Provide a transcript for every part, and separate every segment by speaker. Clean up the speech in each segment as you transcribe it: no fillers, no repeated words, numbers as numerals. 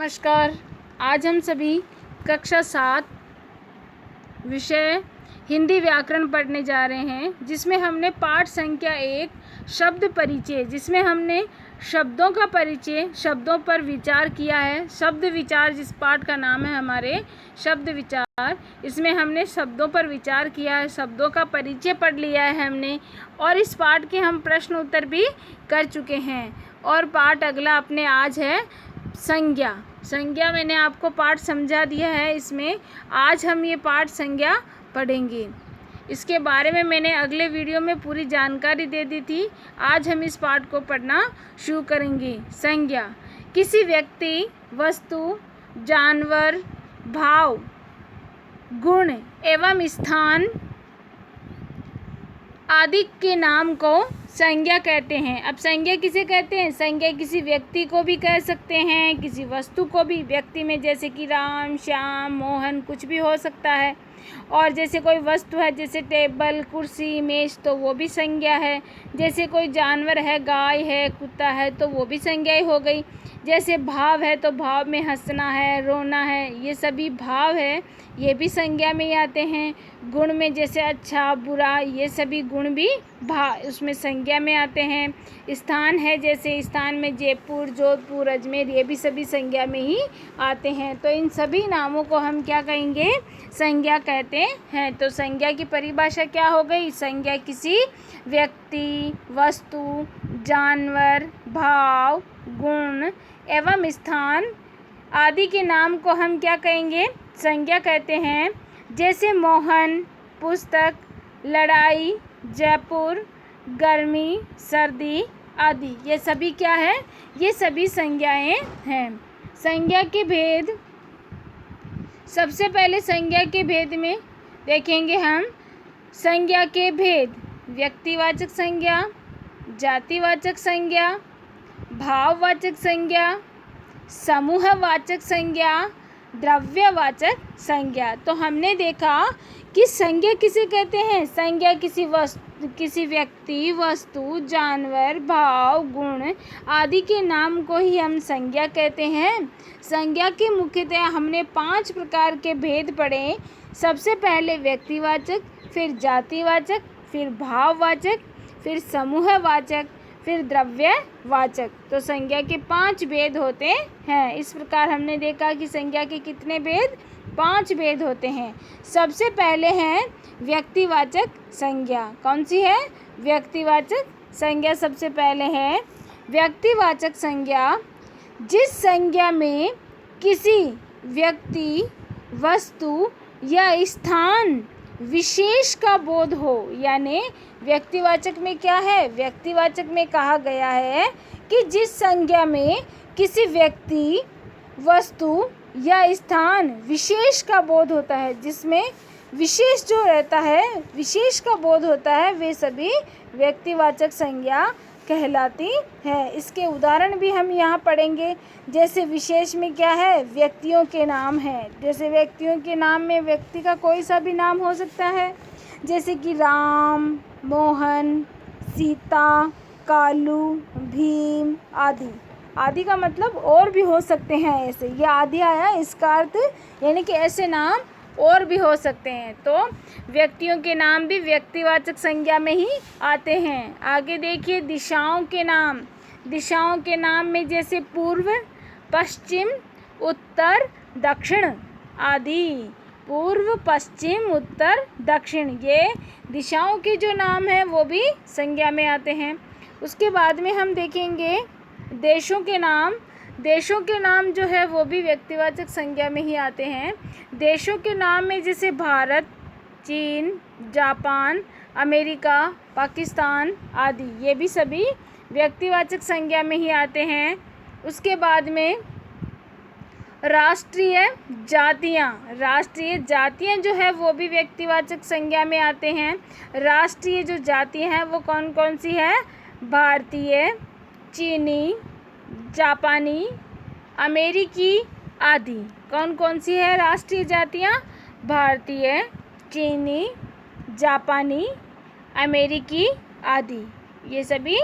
Speaker 1: नमस्कार। आज हम सभी कक्षा 7 विषय हिंदी व्याकरण पढ़ने जा रहे हैं, जिसमें हमने पाठ संख्या 1 शब्द परिचय, जिसमें हमने शब्दों का परिचय, शब्दों पर विचार किया है। शब्द विचार जिस पाठ का नाम है हमारे शब्द विचार, इसमें हमने शब्दों पर विचार किया है, शब्दों का परिचय पढ़ लिया है हमने, और इस पाठ के हम प्रश्न उत्तर भी कर चुके हैं। और पाठ अगला अपने आज है संज्ञा मैंने आपको पाठ समझा दिया है। इसमें आज हम ये पाठ संज्ञा पढ़ेंगे। इसके बारे में मैंने अगले वीडियो में पूरी जानकारी दे दी थी। आज हम इस पाठ को पढ़ना शुरू करेंगे। संज्ञा किसी व्यक्ति, वस्तु, जानवर, भाव, गुण एवं स्थान आदि के नाम को संज्ञा कहते हैं। अब संज्ञा किसे कहते हैं? संज्ञा किसी व्यक्ति को भी कह सकते हैं, किसी वस्तु को भी। व्यक्ति में जैसे कि राम, श्याम, मोहन कुछ भी हो सकता है। और जैसे कोई वस्तु है, जैसे टेबल, कुर्सी, मेज, तो वो भी संज्ञा है। जैसे कोई जानवर है, गाय है, कुत्ता है, तो वो भी संज्ञा ही हो गई। जैसे भाव है, तो भाव में हंसना है, रोना है, ये सभी भाव है, ये भी संज्ञा में ही आते हैं। गुण में जैसे अच्छा, बुरा, ये सभी गुण भी उसमें संज्ञा में आते हैं। स्थान है, जैसे स्थान में जयपुर, जोधपुर, अजमेर, ये भी सभी संज्ञा में ही आते हैं। तो इन सभी नामों को हम क्या कहेंगे? संज्ञा कहते हैं। तो संज्ञा की परिभाषा क्या हो गई? संज्ञा किसी व्यक्ति, वस्तु, जानवर, भाव, गुण एवं स्थान आदि के नाम को हम क्या कहेंगे? संज्ञा कहते हैं। जैसे मोहन, पुस्तक, लड़ाई, जयपुर, गर्मी, सर्दी आदि, ये सभी क्या है? ये सभी संज्ञाएं हैं। संज्ञा के भेद, सबसे पहले संज्ञा के भेद में देखेंगे हम संज्ञा के भेद। व्यक्तिवाचक संज्ञा, जातिवाचक संज्ञा, भाववाचक संज्ञा, समूहवाचक संज्ञा, द्रव्यवाचक संज्ञा। तो हमने देखा कि संज्ञा किसे कहते हैं? संज्ञा किसी व्यक्ति, वस्तु, जानवर, भाव, गुण आदि के नाम को ही हम संज्ञा कहते हैं। संज्ञा के मुख्यतः हमने 5 प्रकार के भेद पढ़े। सबसे पहले व्यक्तिवाचक, फिर जातिवाचक, फिर भाववाचक, फिर समूहवाचक, फिर द्रव्यवाचक। तो संज्ञा के 5 भेद होते हैं। इस प्रकार हमने देखा कि संज्ञा के कितने भेद? 5 भेद होते हैं। सबसे पहले है व्यक्तिवाचक संज्ञा। कौन सी है? व्यक्तिवाचक संज्ञा सबसे पहले है। व्यक्तिवाचक संज्ञा जिस संज्ञा में किसी व्यक्ति, वस्तु या स्थान विशेष का बोध हो। यानी व्यक्तिवाचक में क्या है? व्यक्तिवाचक में कहा गया है कि जिस संज्ञा में किसी व्यक्ति, वस्तु या स्थान विशेष का बोध होता है, जिसमें विशेष जो रहता है, विशेष का बोध होता है, वे सभी व्यक्तिवाचक संज्ञा कहलाती है। इसके उदाहरण भी हम यहाँ पढ़ेंगे। जैसे विशेष में क्या है? व्यक्तियों के नाम है। जैसे व्यक्तियों के नाम में व्यक्ति का कोई सा भी नाम हो सकता है, जैसे कि राम, मोहन, सीता, कालू, भीम आदि। आदि का मतलब और भी हो सकते हैं। ऐसे ये आदि आया, इसका अर्थ यानी कि ऐसे नाम और भी हो सकते हैं। तो व्यक्तियों के नाम भी व्यक्तिवाचक संज्ञा में ही आते हैं। आगे देखिए दिशाओं के नाम। दिशाओं के नाम में जैसे पूर्व, पश्चिम, उत्तर, दक्षिण आदि। पूर्व, पश्चिम, उत्तर, दक्षिण, ये दिशाओं के जो नाम हैं वो भी संज्ञा में आते हैं। उसके बाद में हम देखेंगे देशों के नाम। देशों के नाम जो है वो भी व्यक्तिवाचक संज्ञा में ही आते हैं। देशों के नाम में जैसे भारत, चीन, जापान, अमेरिका, पाकिस्तान आदि, ये भी सभी व्यक्तिवाचक संज्ञा में ही आते हैं। उसके बाद में राष्ट्रीय जातियाँ। राष्ट्रीय जातियाँ जो है वो भी व्यक्तिवाचक संज्ञा में आते हैं। राष्ट्रीय जो जातियाँ हैं वो कौन कौन सी है? भारतीय, चीनी, जापानी, अमेरिकी आदि। कौन कौन सी है राष्ट्रीय जातियाँ? भारतीय, चीनी, जापानी, अमेरिकी आदि, ये सभी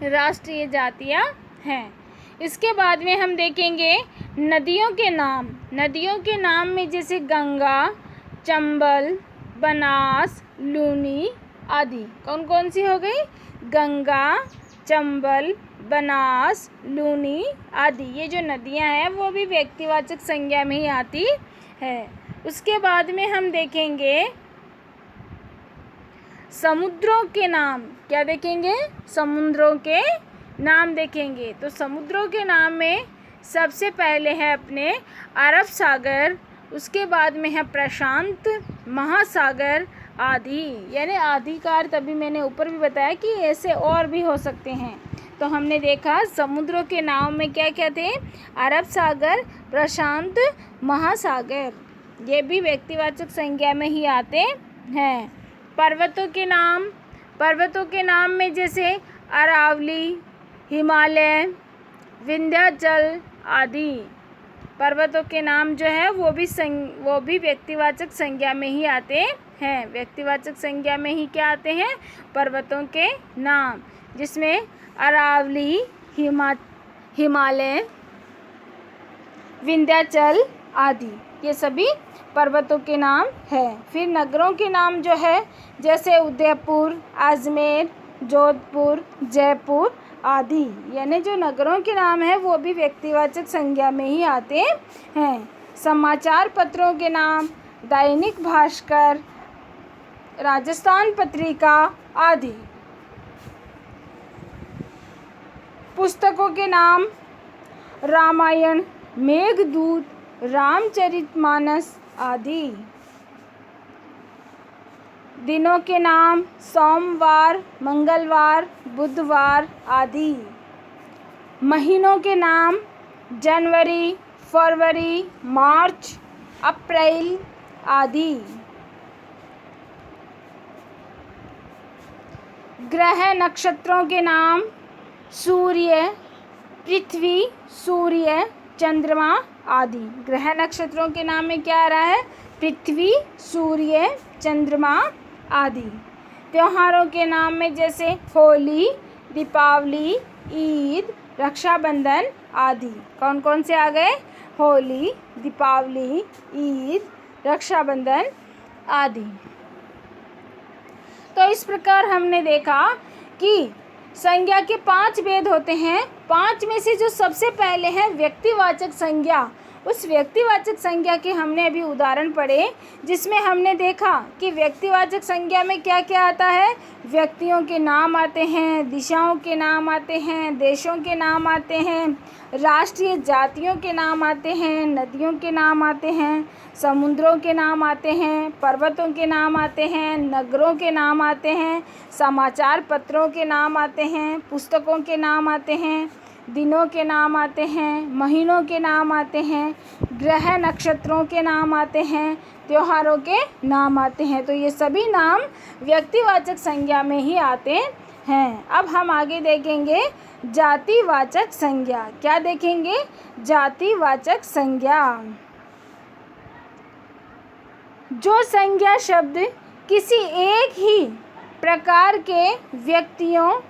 Speaker 1: राष्ट्रीय जातियाँ हैं। इसके बाद में हम देखेंगे नदियों के नाम। नदियों के नाम में जैसे गंगा, चंबल, बनास, लूनी आदि। कौन कौन सी हो गई? गंगा, चंबल, बनास, लूनी आदि। ये जो नदियां हैं वो भी व्यक्तिवाचक संज्ञा में ही आती है। उसके बाद में हम देखेंगे समुद्रों के नाम। क्या देखेंगे? समुद्रों के नाम देखेंगे। तो समुद्रों के नाम में सबसे पहले है अपने अरब सागर, उसके बाद में है प्रशांत महासागर आदि। यानी आदि का अर्थ अभी मैंने ऊपर भी बताया कि ऐसे और भी हो सकते हैं। तो हमने देखा समुद्रों के नाम में क्या क्या थे? अरब सागर, प्रशांत महासागर। ये भी व्यक्तिवाचक संज्ञा में ही आते हैं। पर्वतों के नाम। पर्वतों के नाम में जैसे अरावली, हिमालय, विंध्याचल आदि। पर्वतों के नाम जो है वो भी व्यक्तिवाचक संज्ञा में ही आते हैं। व्यक्तिवाचक संज्ञा में ही क्या आते हैं? पर्वतों के नाम, जिसमें अरावली, हिमालय, विंध्याचल आदि ये सभी पर्वतों के नाम है। फिर नगरों के नाम जो है जैसे उदयपुर, अजमेर, जोधपुर, जयपुर आदि। यानी जो नगरों के नाम है वो भी व्यक्तिवाचक संज्ञा में ही आते हैं। समाचार पत्रों के नाम दैनिक भास्कर, राजस्थान पत्रिका आदि। पुस्तकों के नाम रामायण, मेघदूत, रामचरितमानस आदि। दिनों के नाम सोमवार, मंगलवार, बुधवार आदि। महीनों के नाम जनवरी, फरवरी, मार्च, अप्रैल आदि। ग्रह नक्षत्रों के नाम सूर्य, पृथ्वी, सूर्य, चंद्रमा आदि। ग्रह नक्षत्रों के नाम में क्या आ रहा है? पृथ्वी, सूर्य, चंद्रमा आदि। त्योहारों के नाम में जैसे होली, दीपावली, ईद, रक्षाबंधन आदि। कौन कौन से आ गए? होली, दीपावली, ईद, रक्षाबंधन आदि। तो इस प्रकार हमने देखा कि संज्ञा के 5 भेद होते हैं। 5 में से जो सबसे पहले है व्यक्तिवाचक संज्ञा, उस व्यक्तिवाचक संज्ञा के हमने अभी उदाहरण पढ़े, जिसमें हमने देखा कि व्यक्तिवाचक संज्ञा में क्या क्या आता है? व्यक्तियों के नाम आते हैं, दिशाओं के नाम आते हैं, देशों के नाम आते हैं, राष्ट्रीय जातियों के नाम आते हैं, नदियों के नाम आते हैं, समुद्रों के नाम आते हैं, पर्वतों के नाम आते हैं, नगरों के नाम आते हैं, समाचार पत्रों के नाम आते हैं, पुस्तकों के नाम आते हैं, दिनों के नाम आते हैं, महीनों के नाम आते हैं, ग्रह नक्षत्रों के नाम आते हैं, त्योहारों के नाम आते हैं। तो ये सभी नाम व्यक्तिवाचक संज्ञा में ही आते हैं। अब हम आगे देखेंगे जातिवाचक संज्ञा। क्या देखेंगे? जातिवाचक संज्ञा। जो संज्ञा शब्द किसी एक ही प्रकार के व्यक्तियों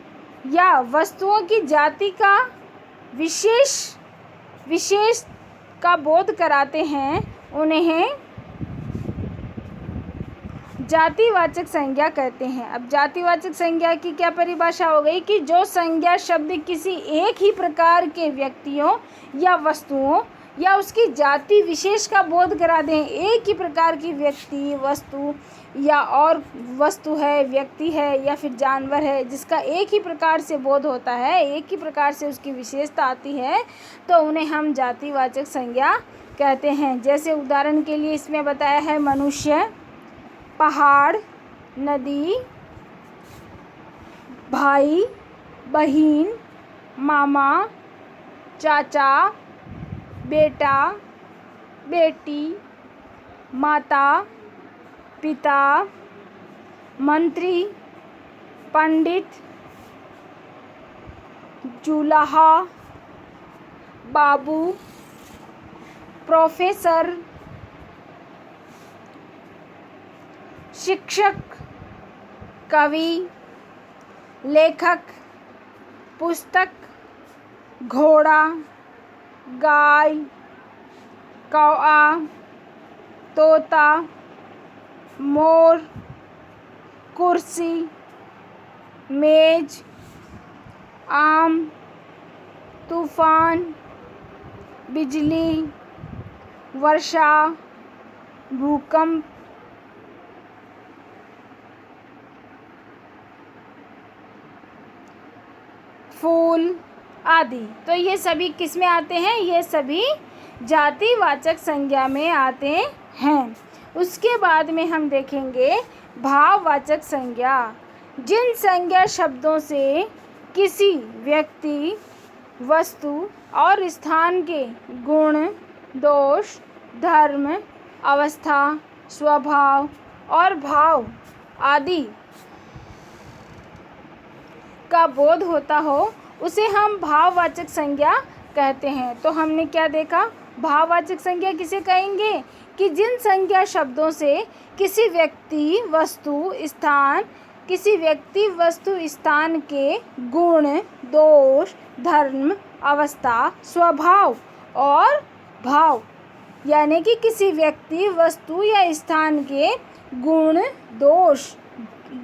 Speaker 1: या वस्तुओं की जाति का विशेष का बोध कराते हैं, उन्हें जातिवाचक संज्ञा कहते हैं। अब जातिवाचक संज्ञा की क्या परिभाषा हो गई कि जो संज्ञा शब्द किसी एक ही प्रकार के व्यक्तियों या वस्तुओं या उसकी जाति विशेष का बोध करा दें। एक ही प्रकार की व्यक्ति, वस्तु या और वस्तु है, व्यक्ति है या फिर जानवर है जिसका एक ही प्रकार से बोध होता है, एक ही प्रकार से उसकी विशेषता आती है, तो उन्हें हम जातिवाचक संज्ञा कहते हैं। जैसे उदाहरण के लिए इसमें बताया है मनुष्य, पहाड़, नदी, भाई, बहन, मामा, चाचा, बेटा, बेटी, माता, पिता, मंत्री, पंडित, दूल्हा, बाबू, प्रोफेसर, शिक्षक, कवि, लेखक, पुस्तक, घोड़ा, गाय, कौआ, तोता, मोर, कुर्सी, मेज, आम, तूफान, बिजली, वर्षा, भूकंप, फूल आदि। तो ये सभी किस में आते हैं? ये सभी जातिवाचक संज्ञा में आते हैं। उसके बाद में हम देखेंगे भाववाचक संज्ञा। जिन संज्ञा शब्दों से किसी व्यक्ति, वस्तु और स्थान के गुण, दोष, धर्म, अवस्था, स्वभाव और भाव आदि का बोध होता हो, उसे हम भाववाचक संज्ञा कहते हैं। तो हमने क्या देखा? भाववाचक संज्ञा किसे कहेंगे? कि जिन संज्ञा शब्दों से किसी व्यक्ति, वस्तु, स्थान के गुण, दोष, धर्म, अवस्था, स्वभाव और भाव, यानी कि किसी व्यक्ति, वस्तु या स्थान के गुण, दोष,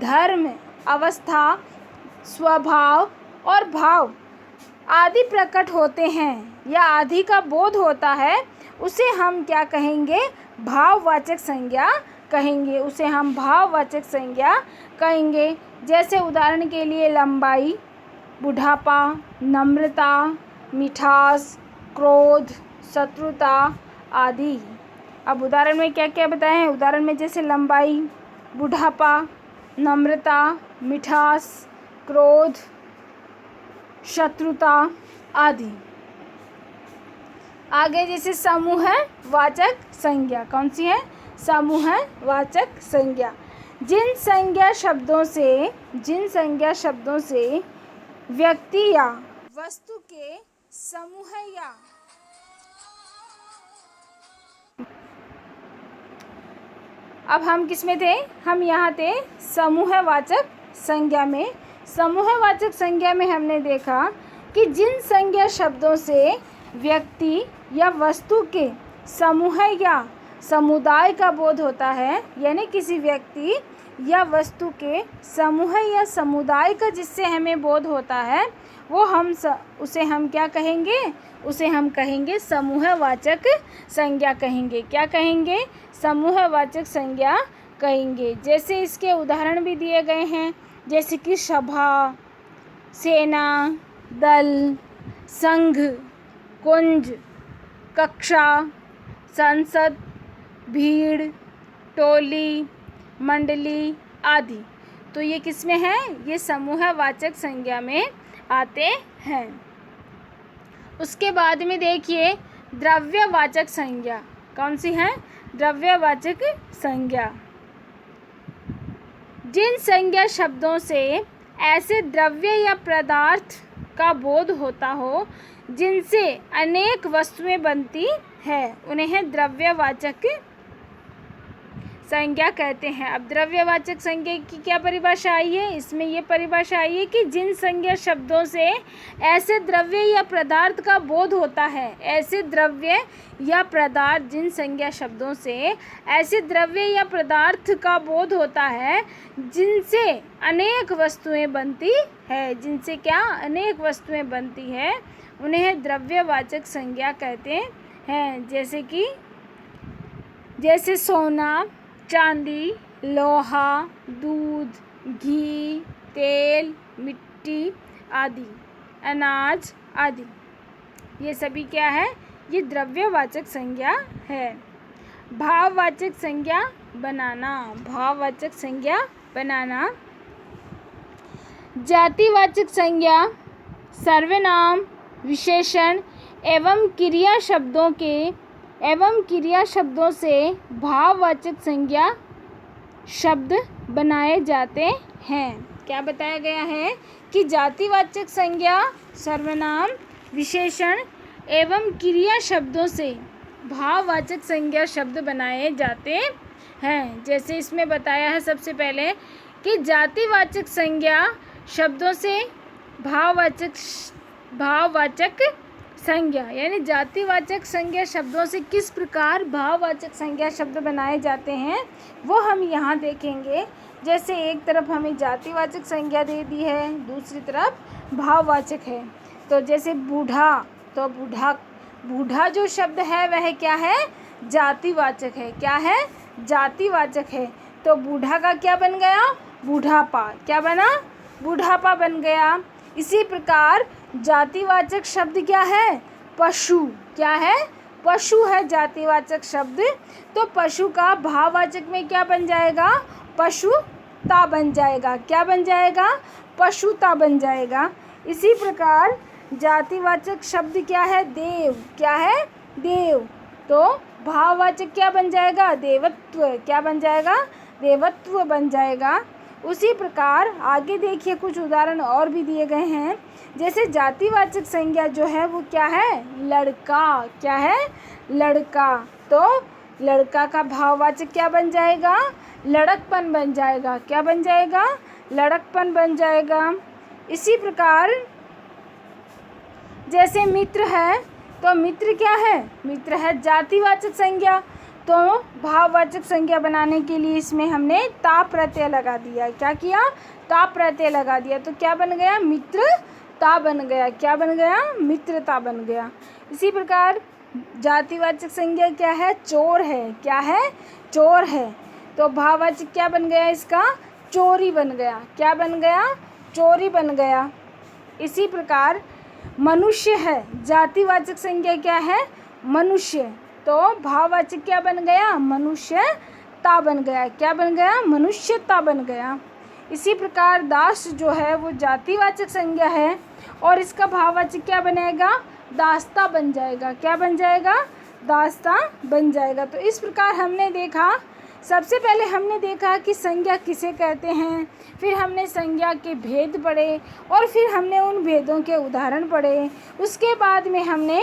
Speaker 1: धर्म, अवस्था, स्वभाव और भाव आदि प्रकट होते हैं या आदि का बोध होता है, उसे हम क्या कहेंगे? भाववाचक संज्ञा कहेंगे। उसे हम भाववाचक संज्ञा कहेंगे। जैसे उदाहरण के लिए लंबाई, बुढ़ापा, नम्रता, मिठास, क्रोध, शत्रुता आदि। अब उदाहरण में क्या क्या बताए हैं? उदाहरण में जैसे लंबाई, बुढ़ापा, नम्रता, मिठास, क्रोध, शत्रुता आदि। आगे जैसे समूहवाचक संज्ञा। कौन सी है? समूहवाचक संज्ञा। जिन संज्ञा शब्दों से व्यक्ति या वस्तु के समूह या अब हम किस में थे? हम यहाँ थे समूहवाचक संज्ञा में। समूहवाचक संज्ञा में हमने देखा कि जिन संज्ञा शब्दों से व्यक्ति या वस्तु के समूह या समुदाय का बोध होता है, यानी किसी व्यक्ति या वस्तु के समूह या समुदाय का जिससे हमें बोध होता है, वो उसे हम क्या कहेंगे? उसे हम कहेंगे समूहवाचक संज्ञा कहेंगे। क्या कहेंगे? समूहवाचक संज्ञा कहेंगे। जैसे इसके उदाहरण भी दिए गए हैं, जैसे कि सभा, सेना, दल, संघ, कुंज, कक्षा, संसद, भीड़, टोली, मंडली आदि। तो ये किस में है? ये समूहवाचक संज्ञा में आते हैं। उसके बाद में देखिए द्रव्यवाचक संज्ञा। कौन सी है? द्रव्यवाचक संज्ञा। जिन संज्ञा शब्दों से ऐसे द्रव्य या पदार्थ का बोध होता हो जिनसे अनेक वस्तुएं बनती है, उन्हें द्रव्यवाचक संज्ञा कहते हैं। अब द्रव्यवाचक संज्ञा की क्या परिभाषा आई है? इसमें ये परिभाषा आई है कि जिन संज्ञा शब्दों से ऐसे द्रव्य या पदार्थ का बोध होता है, ऐसे द्रव्य या पदार्थ, जिन संज्ञा शब्दों से ऐसे द्रव्य या पदार्थ का बोध होता है जिनसे अनेक वस्तुएं बनती है, जिनसे क्या? अनेक वस्तुएं बनती है, उन्हें द्रव्यवाचक संज्ञा कहते हैं। जैसे सोना, चांदी, लोहा, दूध, घी, तेल, मिट्टी आदि, अनाज आदि। ये सभी क्या है? ये द्रव्यवाचक संज्ञा है। भाववाचक संज्ञा बनाना। भाववाचक संज्ञा बनाना। जातिवाचक संज्ञा सर्वनाम, विशेषण एवं क्रिया शब्दों से भाववाचक संज्ञा शब्द बनाए जाते हैं। क्या बताया गया है? कि जातिवाचक संज्ञा सर्वनाम, विशेषण एवं क्रिया शब्दों से भाववाचक संज्ञा शब्द बनाए जाते हैं। जैसे इसमें बताया है सबसे पहले कि जातिवाचक संज्ञा शब्दों से भाववाचक भाववाचक संज्ञा, यानी जातिवाचक संज्ञा शब्दों से किस प्रकार भाववाचक संज्ञा शब्द बनाए जाते हैं वो हम यहाँ देखेंगे। जैसे एक तरफ हमें जातिवाचक संज्ञा दे दी है, दूसरी तरफ भाववाचक है। तो जैसे बूढ़ा, तो बूढ़ा जो शब्द है वह क्या है? जातिवाचक है। क्या है? जातिवाचक है। तो बूढ़ा का क्या बन गया? बूढ़ापा। क्या बना? बूढ़ापा बन गया। इसी प्रकार जातिवाचक शब्द क्या है? पशु। क्या है? पशु है जातिवाचक शब्द। तो पशु का भाववाचक में क्या बन जाएगा? पशुता बन जाएगा। क्या बन जाएगा? पशुता बन जाएगा। इसी प्रकार जातिवाचक शब्द क्या है? देव। क्या है? देव। तो भाववाचक क्या बन जाएगा? देवत्व। क्या बन जाएगा? देवत्व बन जाएगा। उसी प्रकार आगे देखिए कुछ उदाहरण और भी दिए गए हैं। जैसे जातिवाचक संज्ञा जो है वो क्या है? लड़का। क्या है? लड़का। तो लड़का का भाववाचक क्या बन जाएगा? लड़कपन बन जाएगा। क्या बन जाएगा? लड़कपन बन जाएगा। इसी प्रकार जैसे मित्र है, तो मित्र क्या है? मित्र है जातिवाचक संज्ञा। तो भाववाचक संज्ञा बनाने के लिए इसमें हमने ता प्रत्यय लगा दिया। क्या किया? ता प्रत्यय लगा दिया। तो क्या बन गया? मित्रता बन गया। क्या बन गया? मित्रता बन गया। इसी प्रकार जातिवाचक संज्ञा क्या है? चोर है। क्या है? चोर है। तो भाववाचक क्या बन गया इसका? चोरी बन गया। क्या बन गया? चोरी बन गया। इसी प्रकार मनुष्य है, जातिवाचक संज्ञा क्या है? मनुष्य। तो भाववाचक क्या बन गया? मनुष्यता बन गया। क्या बन गया? मनुष्यता बन गया। इसी प्रकार दास जो है वो जातिवाचक संज्ञा है और इसका भाववाचक क्या बनेगा? दास्ता बन जाएगा। क्या बन जाएगा? दास्ता बन जाएगा। तो इस प्रकार हमने देखा, सबसे पहले हमने देखा कि संज्ञा किसे कहते हैं, फिर हमने संज्ञा के भेद पढ़े और फिर हमने उन भेदों के उदाहरण पढ़े। उसके बाद में हमने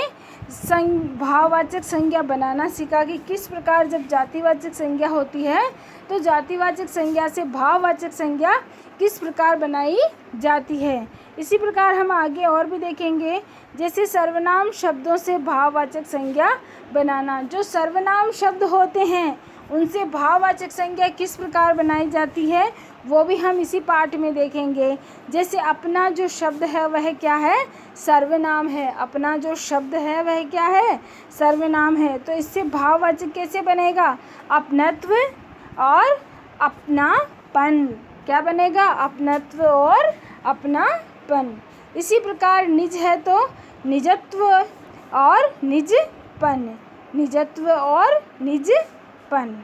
Speaker 1: भाववाचक संज्ञा बनाना सीखा कि किस प्रकार जब जातिवाचक संज्ञा होती है तो जातिवाचक संज्ञा से भाववाचक संज्ञा किस प्रकार बनाई जाती है। इसी प्रकार हम आगे और भी देखेंगे। जैसे सर्वनाम शब्दों से भाववाचक संज्ञा बनाना, जो सर्वनाम शब्द होते हैं उनसे भाववाचक संज्ञा किस प्रकार बनाई जाती है वो भी हम इसी पाठ में देखेंगे। जैसे अपना जो शब्द है वह क्या है? सर्वनाम है। अपना जो शब्द है वह क्या है? सर्वनाम है। तो इससे भाववाचक कैसे बनेगा? अपनत्व और अपनापन। क्या बनेगा? अपनत्व और अपनापन। इसी प्रकार निज है तो निजत्व और निजपन। निजत्व और निजपन।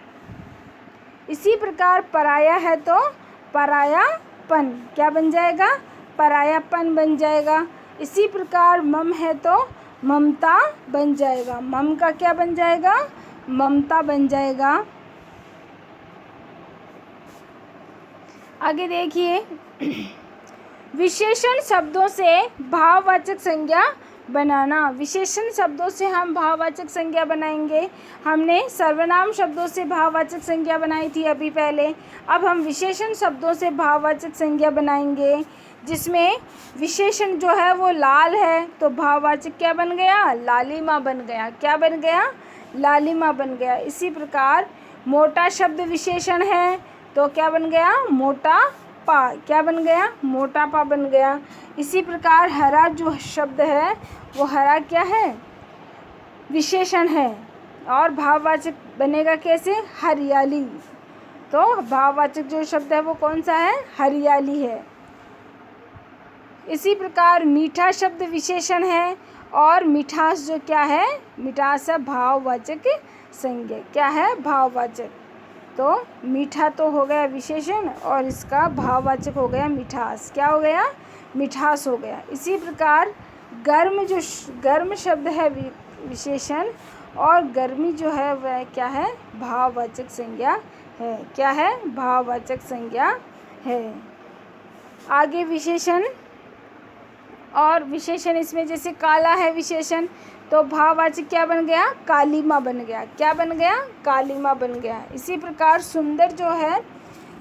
Speaker 1: इसी प्रकार पराया है तो परायापन। क्या बन जाएगा? परायापन बन जाएगा। इसी प्रकार मम है तो ममता बन जाएगा। मम का क्या बन जाएगा? ममता बन जाएगा। आगे देखिए, विशेषण शब्दों से भाववाचक संज्ञा बनाना। विशेषण शब्दों से हम भाववाचक संज्ञा बनाएंगे। हमने सर्वनाम शब्दों से भाववाचक संज्ञा बनाई थी अभी पहले। अब हम विशेषण शब्दों से भाववाचक संज्ञा बनाएंगे, जिसमें विशेषण जो है वो लाल है तो भाववाचक क्या बन गया? लालिमा बन गया। क्या बन गया? लालिमा बन गया। इसी प्रकार मोटा शब्द विशेषण है तो क्या बन गया? मोटा पा। क्या बन गया? मोटापा बन गया। इसी प्रकार हरा जो शब्द है वो हरा क्या है? विशेषण है और भाववाचक बनेगा कैसे? हरियाली। तो भाववाचक जो शब्द है वो कौन सा है? हरियाली है। इसी प्रकार मीठा शब्द विशेषण है और मिठास जो क्या है? मिठास है भाववाचक संज्ञा। क्या है? भाववाचक। तो मीठा तो हो गया विशेषण और इसका भाववाचक हो गया मिठास। क्या हो गया? मिठास हो गया। इसी प्रकार गर्म शब्द है विशेषण और गर्मी जो है वह क्या है? भाववाचक संज्ञा है। क्या है? भाववाचक संज्ञा है। आगे विशेषण और विशेषण, इसमें जैसे काला है विशेषण तो भाववाचक क्या बन गया? कालीमा बन गया। क्या बन गया? कालीमा बन गया। इसी प्रकार सुंदर जो है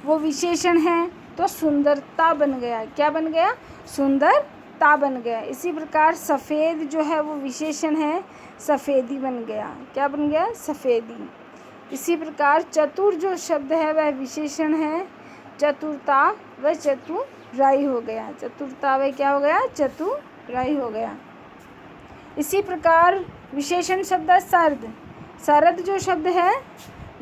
Speaker 1: वो विशेषण है तो सुंदरता बन गया। क्या बन गया? सुंदरता। ता बन गया। इसी प्रकार सफ़ेद जो है वो विशेषण है, सफ़ेदी बन गया। क्या बन गया? सफ़ेदी। इसी प्रकार चतुर जो शब्द है वह विशेषण है, चतुरता व चतुराई हो गया। चतुरता व क्या हो गया? चतुराई हो गया। इसी प्रकार विशेषण शब्द शरद। शरद जो शब्द है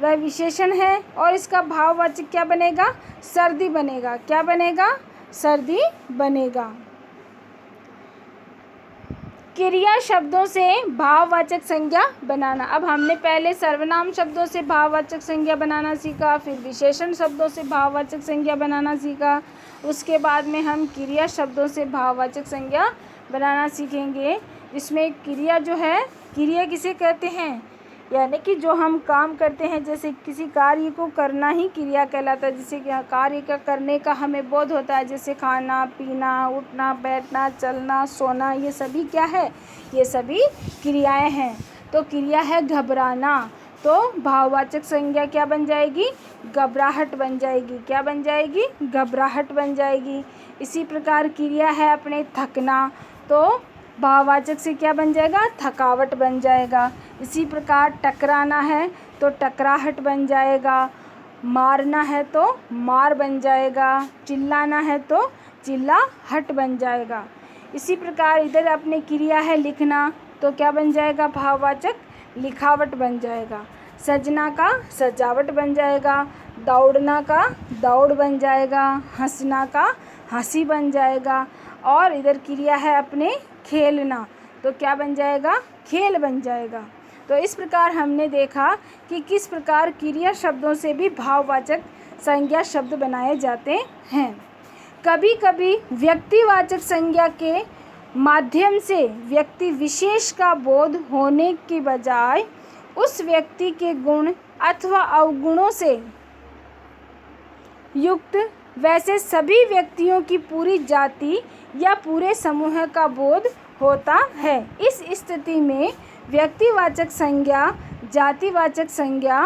Speaker 1: वह विशेषण है और इसका भाववाचक क्या बनेगा? सर्दी बनेगा। क्या बनेगा? सर्दी बनेगा। क्रिया शब्दों से भाववाचक संज्ञा बनाना। अब हमने पहले सर्वनाम शब्दों से भाववाचक संज्ञा बनाना सीखा, फिर विशेषण शब्दों से भाववाचक संज्ञा बनाना सीखा, उसके बाद में हम क्रिया शब्दों से भाववाचक संज्ञा बनाना सीखेंगे। जिसमें क्रिया जो है, क्रिया किसे कहते हैं? यानी कि जो हम काम करते हैं, जैसे किसी कार्य को करना ही क्रिया कहलाता है। जैसे कि कार्य का करने का हमें बोध होता है, जैसे खाना पीना, उठना बैठना, चलना सोना, ये सभी क्या है? ये सभी क्रियाएं हैं। तो क्रिया है घबराना, तो भाववाचक संज्ञा क्या बन जाएगी? घबराहट बन जाएगी। क्या बन जाएगी? घबराहट बन जाएगी। इसी प्रकार क्रिया है अपने थकना, तो भाववाचक से क्या बन जाएगा? थकावट बन जाएगा। इसी प्रकार टकराना है तो टकराहट बन जाएगा। मारना है तो मार बन जाएगा। चिल्लाना है तो चिल्लाहट बन जाएगा। इसी प्रकार इधर अपने क्रिया है लिखना, तो क्या बन जाएगा? भाववाचक लिखावट बन जाएगा। सजना का सजावट बन जाएगा। दौड़ना का दौड़ बन जाएगा। हंसना का हंसी बन जाएगा। और इधर क्रिया है अपने खेलना, तो क्या बन जाएगा? खेल बन जाएगा। तो इस प्रकार हमने देखा कि किस प्रकार क्रिया शब्दों से भी भाववाचक संज्ञा शब्द बनाए जाते हैं। कभी कभी व्यक्तिवाचक संज्ञा के माध्यम से व्यक्ति विशेष का बोध होने की बजाय उस व्यक्ति के गुण अथवा अवगुणों से युक्त वैसे सभी व्यक्तियों की पूरी जाति या पूरे समूह का बोध होता है। इस स्थिति में व्यक्तिवाचक संज्ञा जातिवाचक संज्ञा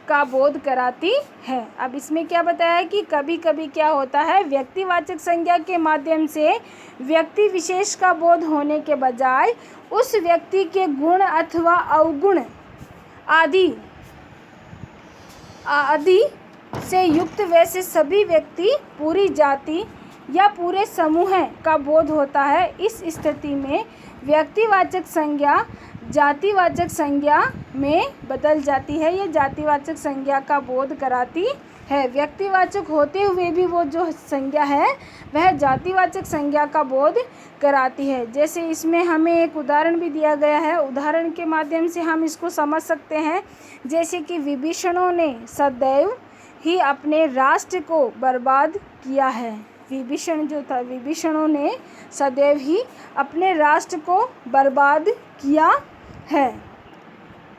Speaker 1: का बोध कराती है। अब इसमें क्या बताया कि कभी कभी क्या होता है? व्यक्तिवाचक संज्ञा के माध्यम से व्यक्ति विशेष का बोध होने के बजाय उस व्यक्ति के गुण अथवा अवगुण आदि से युक्त वैसे सभी व्यक्ति पूरी जाति या पूरे समूह का बोध होता है। इस स्थिति में व्यक्तिवाचक संज्ञा जातिवाचक संज्ञा में बदल जाती है। ये जातिवाचक संज्ञा का बोध कराती है। व्यक्तिवाचक होते हुए भी वो जो संज्ञा है वह जातिवाचक संज्ञा का बोध कराती है। जैसे इसमें हमें एक उदाहरण भी दिया गया है, उदाहरण के माध्यम से हम इसको समझ सकते हैं। जैसे कि विभीषणों ने सदैव ही अपने राष्ट्र को बर्बाद किया है। विभीषण जो था, विभीषणों ने सदैव ही अपने राष्ट्र को बर्बाद किया है।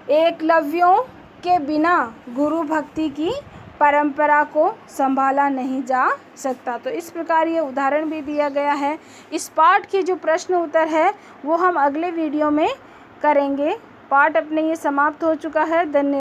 Speaker 1: एकलव्यों के बिना गुरु भक्ति की परंपरा को संभाला नहीं जा सकता। तो इस प्रकार ये उदाहरण भी दिया गया है। इस पाठ के जो प्रश्न उत्तर है वो हम अगले वीडियो में करेंगे। पाठ अपने ये समाप्त हो चुका है। धन्यवाद।